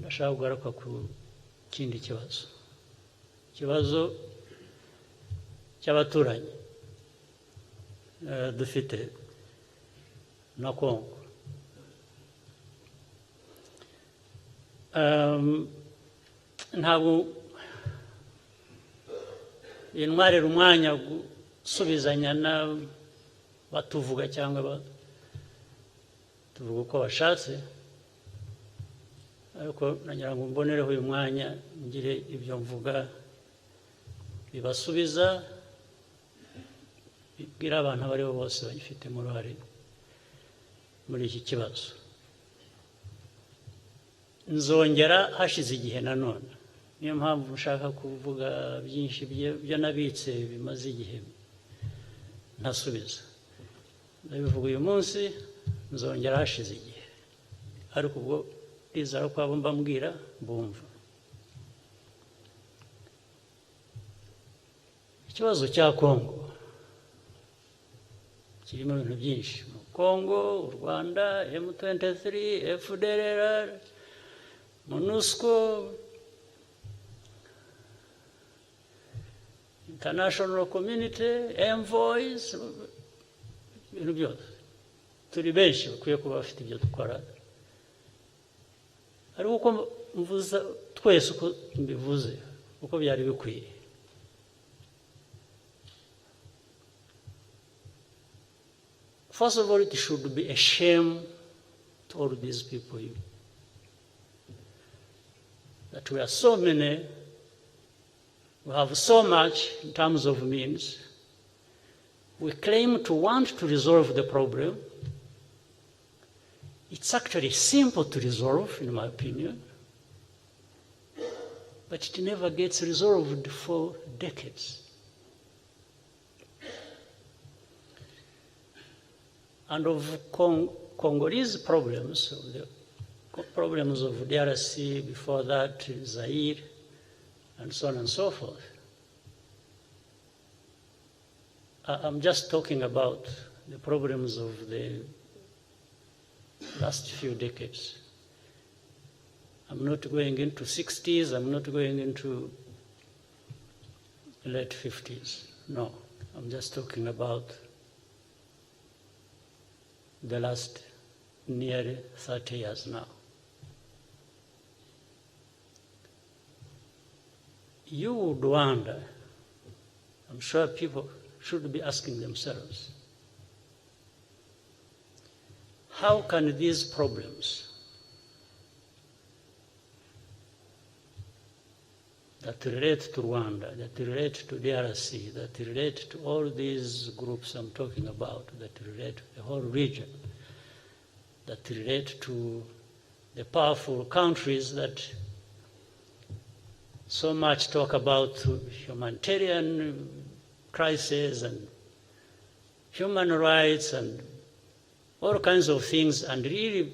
ndashaka kugaruka ku kindi kibazo, ikibazo cy'abaturanyi dufite na Congo. Ntabwo intwarira umwanya gusubizanya batuvuga cyangwa tuvuga uko bashatse, ariko nagira ngo mbonereho uyu mwanya ngire ibyo mvuga bibasubiza, bibwira abantu abo ari bo bose bagifitemo uruhare muri iki kibazo. Nzongera hashize igihe nanone, niyo mpamvu nshaka kuvuga byinshi byo nabitse bimaze igihe ntasubiza. Ndabivuga uyu munsi, nzongera hashize igihe, ariko ubwo ndizera ko abo mbabwira bumva. Ikibazo cya Congo kirimo ibintu byinshi. Congo, u Rwanda, M23, FDLR, MONUSCO, international community, envoys, ibintu byose. Turi benshi bakwiye kuba bafite ibyo dukora, ariko uko mvuza twese uko mbivuze uko byari bikwiye. First of all, it should be a shame to all these people that we are so many, we have so much in terms of means. We claim to want to resolve the problem. It's actually simple to resolve, in my opinion, but it never gets resolved for decades. And of Congolese problems, the problems of DRC, before that Zaire, and so on and so forth, I'm just talking about the problems of the last few decades. I'm not going into 60s, I'm not going into late 50s. No, I'm just talking about the last nearly 30 years now. You would wonder, I'm sure people should be asking themselves, how can these problems that relate to Rwanda, that relate to DRC, that relate to all these groups I'm talking about, that relate to the whole region, that relate to the powerful countries that so much talk about humanitarian crisis and human rights and all kinds of things, and really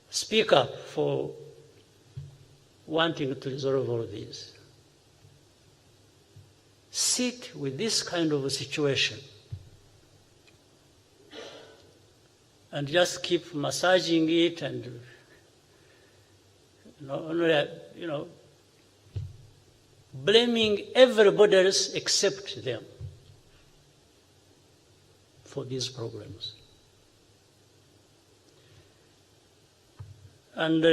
speak up for wanting to resolve all these. Sit with this kind of a situation and just keep massaging it and blaming everybody else except them for these problems. And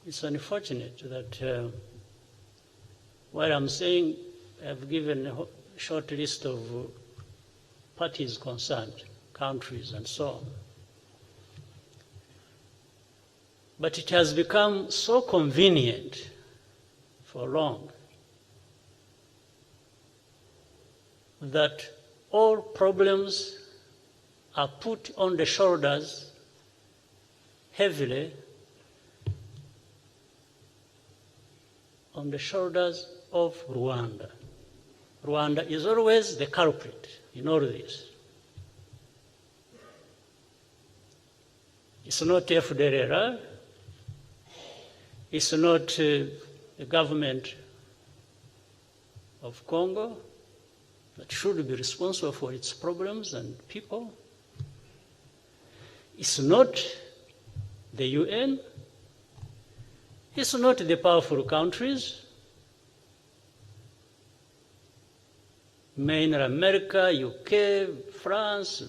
it's unfortunate that while I'm saying I've given a short list of parties concerned, countries and so on, but it has become so convenient for long that all problems are put on the shoulders heavily on the shoulders of Rwanda. Rwanda is always the culprit in all this. It's not FDLR, it's not the government of Congo that should be responsible for its problems and people. It's not the UN. It's not the powerful countries, mainly America, UK, France,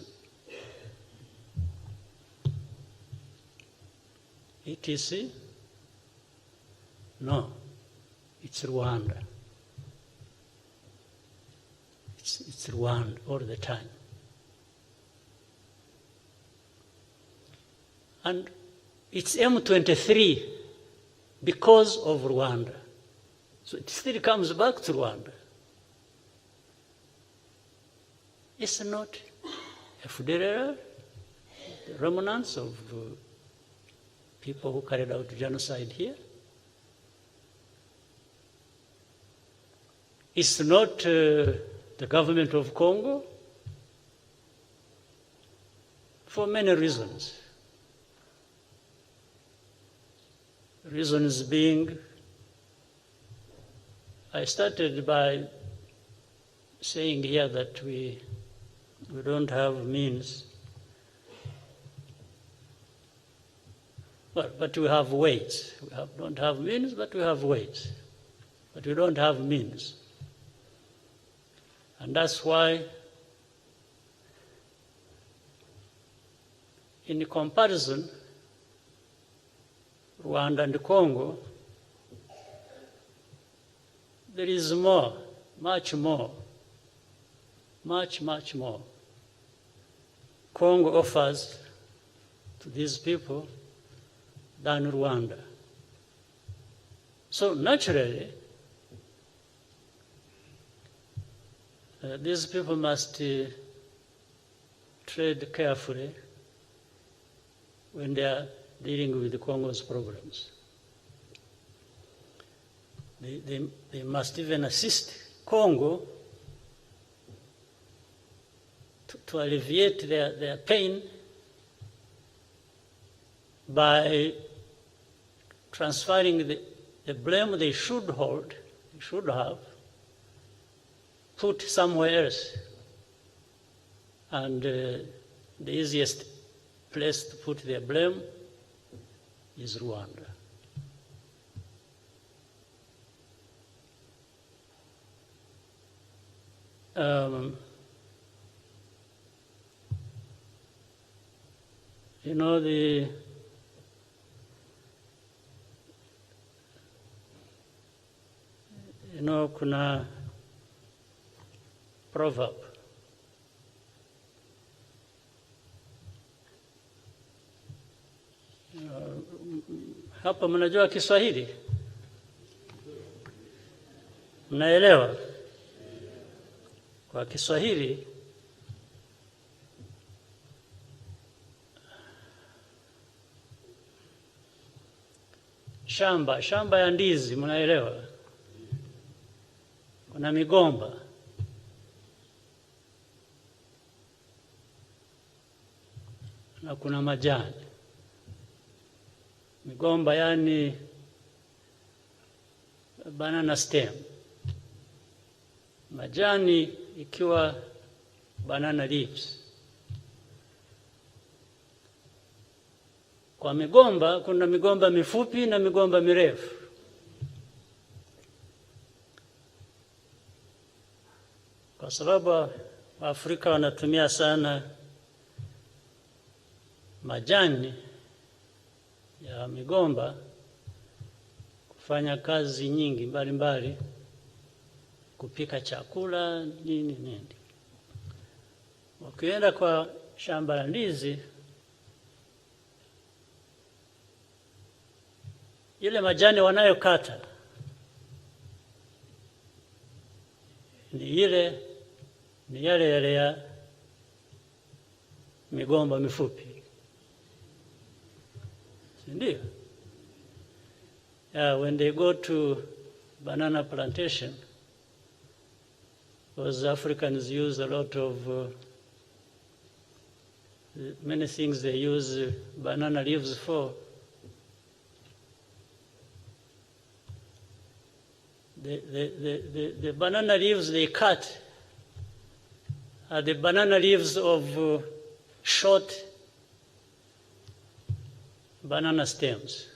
etc. No, it's Rwanda. It's Rwanda all the time. And it's M23 because of Rwanda. So it still comes back to Rwanda. It's not FDLR, the remnants of people who carried out genocide here. It's not the government of Congo, for many reasons. Reasons being, I started by saying here that we don't have means, but we have ways. We don't have means, but we have ways. But we don't have means. And that's why, in comparison, Rwanda and Congo, there is more, much more, much more. Congo offers to these people than Rwanda. So naturally, these people must tread carefully when they are dealing with the Congo's problems. They must even assist Congo to alleviate their pain by transferring the blame they should have, put somewhere else. And the easiest place to put their blame is Rwanda. You know, kuna proverb. Hapa mnajua Kiswahili? Mnaelewa? Kwa Kiswahili shamba ya ndizi, mnaelewa? Kuna migomba. Na kuna majani. Migomba yani banana stem. Majani ikiwa banana leaves. Kwa migomba, kuna migomba mifupi na migomba mirefu. Kwa sababu Waafrika wanatumia sana majani ya migomba kufanya kazi nyingi mbalimbali, kupika chakula, nini. Ukienda kwa shamba la ndizi, ile majani wanayokata ni yale ya migomba mifupi. Ndio. When they go to banana plantation, those Africans use a lot of many things they use banana leaves for. The banana leaves they cut are the banana leaves of short banana stems.